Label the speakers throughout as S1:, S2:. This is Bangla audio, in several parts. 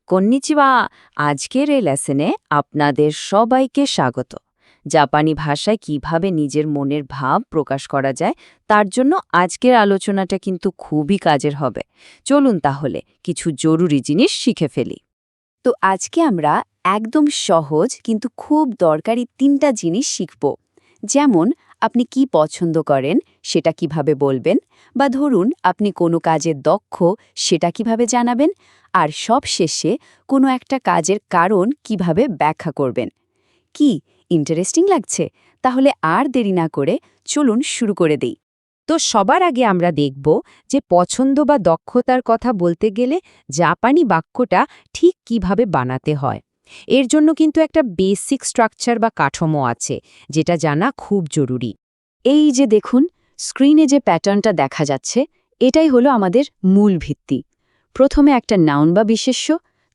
S1: কন্নিচিওয়া। আজকের এই লেসনে আপনাদের সবাইকে স্বাগত। জাপানি ভাষায় কিভাবে নিজের মনের ভাব প্রকাশ করা যায় তার জন্য আজকের আলোচনাটা কিন্তু খুবই কাজের হবে। চলুন তাহলে কিছু জরুরি জিনিস শিখে ফেলি। তো আজকে আমরা একদম সহজ কিন্তু খুব দরকারি 3টা জিনিস শিখব। যেমন আপনি কি পছন্দ করেন সেটা কিভাবে বলবেন, বা ধরুন আপনি কোনো কাজে দক্ষ সেটা কিভাবে জানাবেন, আর সবশেষে কোনো একটা কাজের কারণ কিভাবে ব্যাখ্যা করবেন। কি ইন্টারেস্টিং লাগছে? তাহলে আর দেরি না করে চলুন শুরু করে দেই। তো সবার আগে আমরা দেখব যে পছন্দ বা দক্ষতার কথা বলতে গেলে জাপানি বাক্যটা ঠিক কিভাবে বানাতে হয়। এর জন্য কিন্তু একটা বেসিক স্ট্রাকচার বা কাঠামো আছে, যেটা জানা খুব জরুরি। এই যে দেখুন, স্ক্রিনে যে প্যাটার্নটা দেখা যাচ্ছে, এটাই হলো আমাদের মূল ভিত্তি। প্রথমে একটা নাউন বা বিশেষ্য,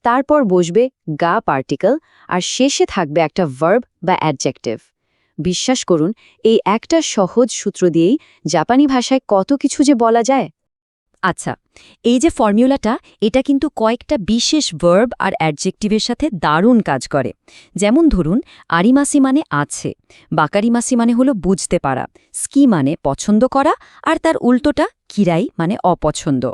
S1: তারপর বসবে গা পার্টিকেল, আর শেষে থাকবে একটা ভার্ব বা অ্যাডজেক্টিভ। বিশ্বাস করুন, এই একটা সহজ সূত্র দিয়েই জাপানি ভাষায় কত কিছু যে বলা যায়। আচ্ছা, এই যে ফর্মুলাটা, এটা কিন্তু কয়েকটা বিশেষ ভার্ব আর অ্যাডজেক্টিভের সাথে দারুণ কাজ করে। যেমন ধরুন, আরিমাসি মানে আছে, বাকারিমাসি মানে হলো বুঝতে পারা, স্কি মানে পছন্দ করা, আর তার উল্টোটা কিরাই মানে অপছন্দ।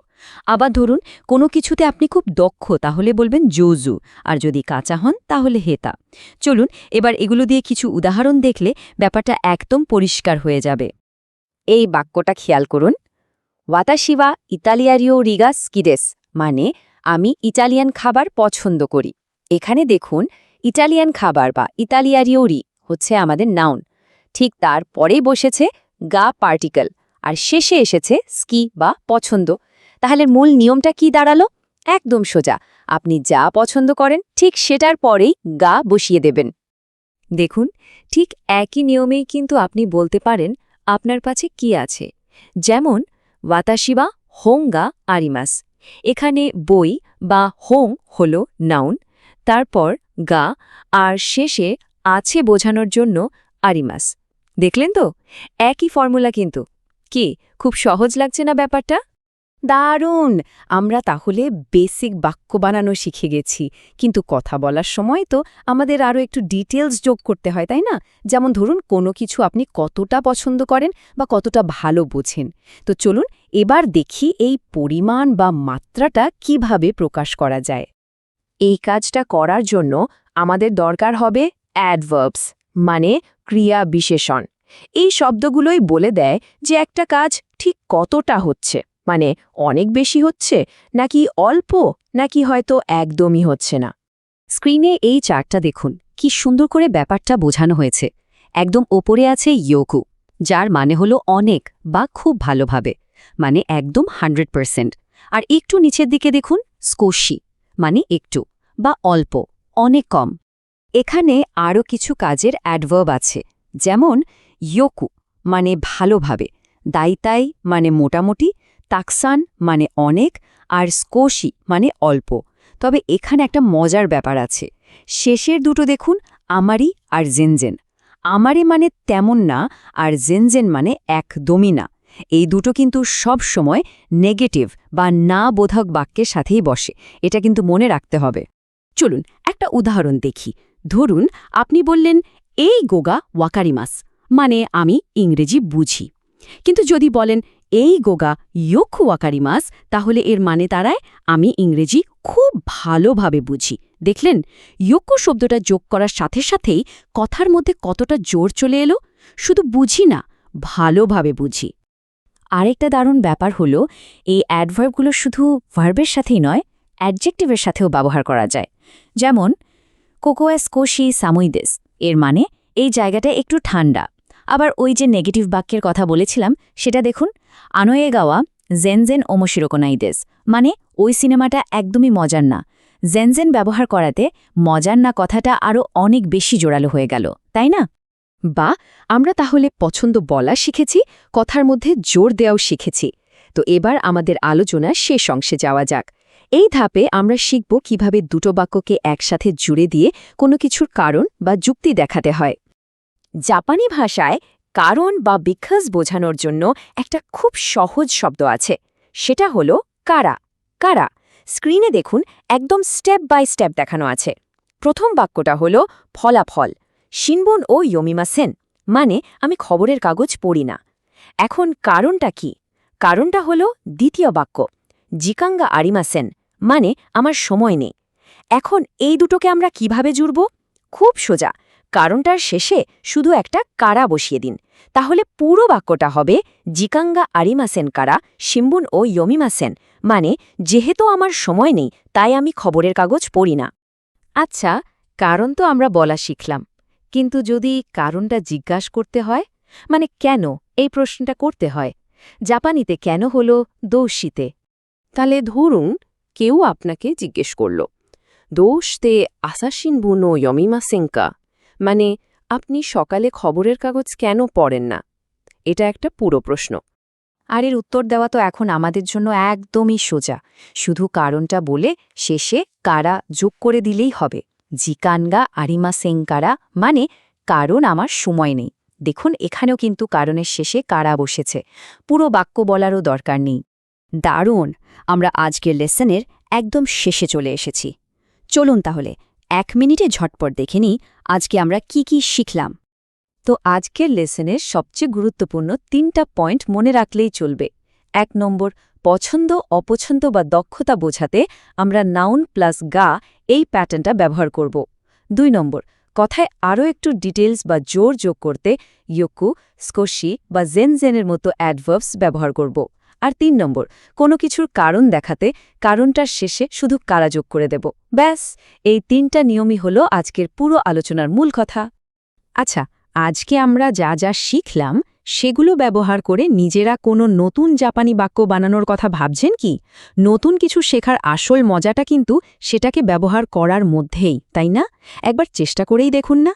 S1: আবার ধরুন, কোনো কিছুতে আপনি খুব দক্ষ, তাহলে বলবেন জোজু, আর যদি কাঁচা হন তাহলে হেতা। চলুন এবার এগুলো দিয়ে কিছু উদাহরণ দেখলে ব্যাপারটা একদম পরিষ্কার হয়ে যাবে। এই বাক্যটা খেয়াল করুন, ওয়াতাশি ওয়া ইতালিয়ারিও রিগা স্কিদেস, মানে আমি ইটালিয়ান খাবার পছন্দ করি। এখানে দেখুন, ইটালিয়ান খাবার বা ইতালিয়ারিওরি হচ্ছে আমাদের নাউন, ঠিক তার পরেই বসেছে গা পার্টিকেল, আর শেষে এসেছে স্কি বা পছন্দ। তাহলে মূল নিয়মটা কি দাঁড়ালো? একদম সোজা, আপনি যা পছন্দ করেন ঠিক সেটার পরেই গা বসিয়ে দেবেন। দেখুন, ঠিক একই নিয়মেই কিন্তু আপনি বলতে পারেন আপনার কাছে কি আছে। যেমন ওয়াতাশি ওয়া হোঙ্গা আরিমাস, এখানে বই বা হোং হল নাউন, তারপর গা, আর শেষে আছে বোঝানোর জন্য আরিমাস। দেখলেন তো, একই ফর্মুলা কিন্তু। কি খুব সহজ লাগছে না ব্যাপারটা? দারুণ! আমরা তাহলে বেসিক বাক্য বানানো শিখে গেছি, কিন্তু কথা বলার সময় তো আমাদের আরও একটু ডিটেলস যোগ করতে হয়, তাই না? যেমন ধরুন, কোনো কিছু আপনি কতটা পছন্দ করেন বা কতটা ভালো বোঝেন। তো চলুন এবার দেখি এই পরিমাণ বা মাত্রাটা কিভাবে প্রকাশ করা যায়। এই কাজটা করার জন্য আমাদের দরকার হবে অ্যাডভার্বস, মানে ক্রিয়া বিশেষণ। এই শব্দগুলোই বলে দেয় যে একটা কাজ ঠিক কতটা হচ্ছে, মানে অনেক বেশি হচ্ছে, নাকি অল্প, নাকি হয়তো একদমই হচ্ছে না। স্ক্রিনে এই চার্টটা দেখুন, কি সুন্দর করে ব্যাপারটা বোঝানো হয়েছে। একদম ওপরে আছে ইয়োকু, যার মানে হলো অনেক বা খুব ভালোভাবে, মানে একদম 100%। আর একটু নিচের দিকে দেখুন স্কোশি, মানে একটু বা অল্প, অনেক কম। এখানে আরও কিছু কাজের অ্যাডভার্ব আছে, যেমন ইয়োকু মানে ভালোভাবে, দাইতাই মানে মোটামুটি, তাকসান মানে অনেক, আর স্কোশি মানে অল্প। তবে এখানে একটা মজার ব্যাপার আছে, শেষের দুটো দেখুন, আমারি আর জেনজেন। আমারে মানে তেমন না, আর জেনজেন মানে একদমই না। এই দুটো কিন্তু সব সময় নেগেটিভ বা না বোধক বাক্যের সাথেই বসে, এটা কিন্তু মনে রাখতে হবে। চলুন একটা উদাহরণ দেখি। ধরুন আপনি বললেন এই গোগা ওয়াকারিমাস, মানে আমি ইংরেজি বুঝি। কিন্তু যদি বলেন এই গোগা ইয়োকু ওয়াকারিমাস, তাহলে এর মানে দাঁড়ায় আমি ইংরেজি খুব ভালোভাবে বুঝি। দেখলেন, ইয়োকু শব্দটা যোগ করার সাথে সাথেই কথার মধ্যে কতটা জোর চলে এলো। শুধু বুঝি না, ভালোভাবে বুঝি। আরেকটা দারুণ ব্যাপার হলো, এই অ্যাডভার্বগুলো শুধু ভার্বের সাথেই নয়, অ্যাডজেক্টিভের সাথেও ব্যবহার করা যায়। যেমন কোকোয়াস কোশি সামুইদেস, এর মানে এই জায়গাটা একটু ঠান্ডা। আবার ওই যে নেগেটিভ বাক্যের কথা বলেছিলাম সেটা দেখুন, আনোয়েগাওয়া জেনজেন ওমোশিরোকোনাইদেস, মানে ওই সিনেমাটা একদমই মজার না। জেনজেন ব্যবহার করাতে মজার না কথাটা আরও অনেক বেশি জোরালো হয়ে গেল, তাই না? বা আমরা তাহলে পছন্দ বলা শিখেছি, কথার মধ্যে জোর দেওয়াও শিখেছি। তো এবার আমাদের আলোচনা শেষ অংশে যাওয়া যাক। এই ধাপে আমরা শিখব কিভাবে দুটো বাক্যকে একসাথে জুড়ে দিয়ে কোনো কিছুর কারণ বা যুক্তি দেখাতে হয়। জাপানি ভাষায় কারণ বা বিকজ বোঝানোর জন্য একটা খুব সহজ শব্দ আছে, সেটা হলো কারা। কারা স্ক্রিনে দেখুন একদম স্টেপ বাই স্টেপ দেখানো আছে। প্রথম বাক্যটা হলো ফলাফল, শিনবুন ও ইয়োমিমাসেন, মানে আমি খবরের কাগজ পড়ি না। এখন কারণটা কি? কারণটা হলো দ্বিতীয় বাক্য, জিকাঙ্গা আরিমাসেন, মানে আমার সময় নেই। এখন এই দুটোকে আমরা কিভাবে জুড়ব? খুব সোজা, কারণটার শেষে শুধু একটা কারা বসিয়ে দিন। তাহলে পুরো বাক্যটা হবে জিকাঙ্গা আরিমাসেন কারা শিম্বুন ও ইয়োমিমাসেন, মানে যেহেতু আমার সময় নেই তাই আমি খবরের কাগজ পড়ি না। আচ্ছা, কারণ তো আমরা বলা শিখলাম, কিন্তু যদি কারণটা জিজ্ঞাসা করতে হয়, মানে কেন এই প্রশ্নটা করতে হয়, জাপানিতে কেন হলো দোষিতে, তাহলে ধরুন কেউ আপনাকে জিজ্ঞেস করল, দোষতে আসাশিনবুন ও ইয়োমিমাসেনকা, মানে আপনি সকালে খবরের কাগজ কেন পড়েন না? এটা একটা পুরো প্রশ্ন। আর এর উত্তর দেওয়া তো এখন আমাদের জন্য একদমই সোজা, শুধু কারণটা বলে শেষে কারা যোগ করে দিলেই হবে। জিকানগা আরিমাসেনকারা, মানে কারণ আমার সময় নেই। দেখুন এখানেও কিন্তু কারণের শেষে কারা বসেছে, পুরো বাক্য বলারও দরকার নেই। দারুণ, আমরা আজকের লেসনের একদম শেষে চলে এসেছি। চলুন তাহলে 1 মিনিটে ঝটপট দেখে নিই আজকে আমরা কি শিখলাম। তো আজকের লেসনের সবচেয়ে গুরুত্বপূর্ণ 3টা পয়েন্ট মনে রাখলেই চলবে। 1 নম্বর, পছন্দ অপছন্দ বা দক্ষতা বোঝাতে আমরা নাউন প্লাস গা এই প্যাটার্নটা ব্যবহার করব। 2 নম্বর, কথায় আরও একটু ডিটেলস বা জোর যোগ করতে ইয়োকু, স্কোশি বা জেনজেনের মতো অ্যাডভার্বস ব্যবহার করব। আর 3 নম্বর, কোনো কিছুর কারণ দেখাতে কারণটার শেষে শুধু কারা যোগ করে দেব। ব্যাস, এই 3টা নিয়মই হলো আজকের পুরো আলোচনার মূল কথা। আচ্ছা, আজকে আমরা যা যা শিখলাম সেগুলো ব্যবহার করে নিজেরা কোনো নতুন জাপানি বাক্য বানানোর কথা ভাবছেন কি? নতুন কিছু শেখার আসল মজাটা কিন্তু সেটাকে ব্যবহার করার মধ্যেই, তাই না? একবার চেষ্টা করেই দেখুন না।